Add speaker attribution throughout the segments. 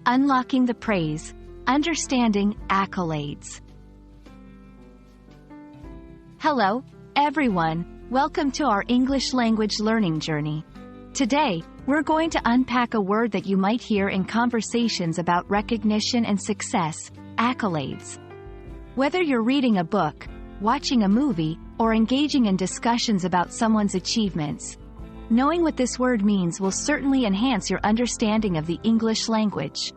Speaker 1: Unlocking the praise. Understanding accolades. Hello, everyone. Welcome to our English language learning journey. Today, we're going to unpack a word that you might hear in conversations about recognition and success, accolades. Whether you're reading a book, watching a movie, or engaging in discussions about someone's achievements, knowing what this word means will certainly enhance your understanding of the English language.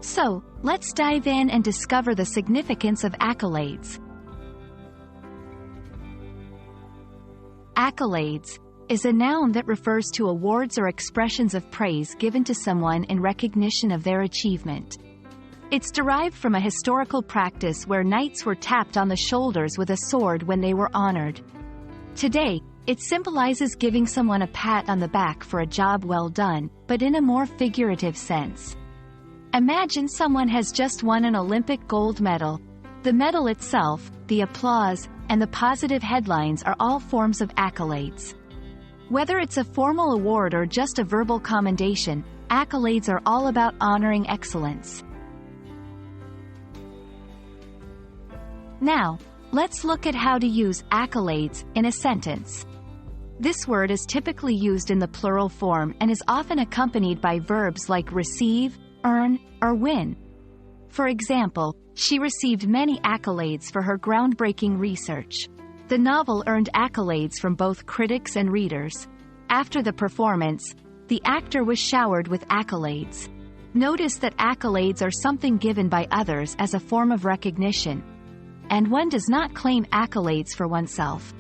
Speaker 1: So, let's dive in and discover the significance of accolades. Accolades is a noun that refers to awards or expressions of praise given to someone in recognition of their achievement. It's derived from a historical practice where knights were tapped on the shoulders with a sword when they were honored. Today, it symbolizes giving someone a pat on the back for a job well done, but in a more figurative sense. Imagine someone has just won an Olympic gold medal. The medal itself, the applause, and the positive headlines are all forms of accolades. Whether it's a formal award or just a verbal commendation, accolades are all about honoring excellence. Now, let's look at how to use accolades in a sentence. This word is typically used in the plural form and is often accompanied by verbs like receive, earn, or win. For example, she received many accolades for her groundbreaking research. The novel earned accolades from both critics and readers. After the performance, the actor was showered with accolades. Notice that accolades are something given by others as a form of recognition, and one does not claim accolades for oneself.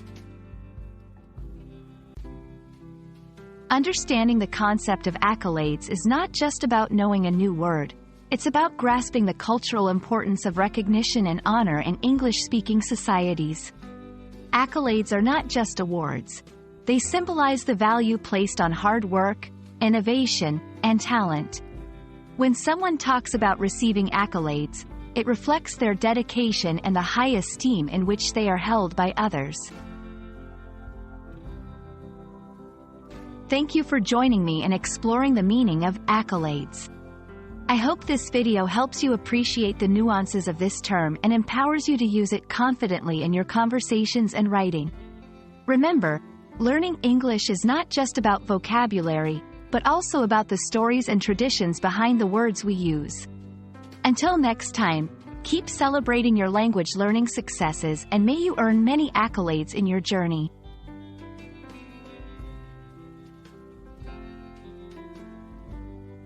Speaker 1: Understanding the concept of accolades is not just about knowing a new word. It's about grasping the cultural importance of recognition and honor in English-speaking societies. Accolades are not just awards. They symbolize the value placed on hard work, innovation, and talent. When someone talks about receiving accolades, it reflects their dedication and the high esteem in which they are held by others. Thank you for joining me in exploring the meaning of accolades. I hope this video helps you appreciate the nuances of this term and empowers you to use it confidently in your conversations and writing. Remember, learning English is not just about vocabulary, but also about the stories and traditions behind the words we use. Until next time, keep celebrating your language learning successes and may you earn many accolades in your journey.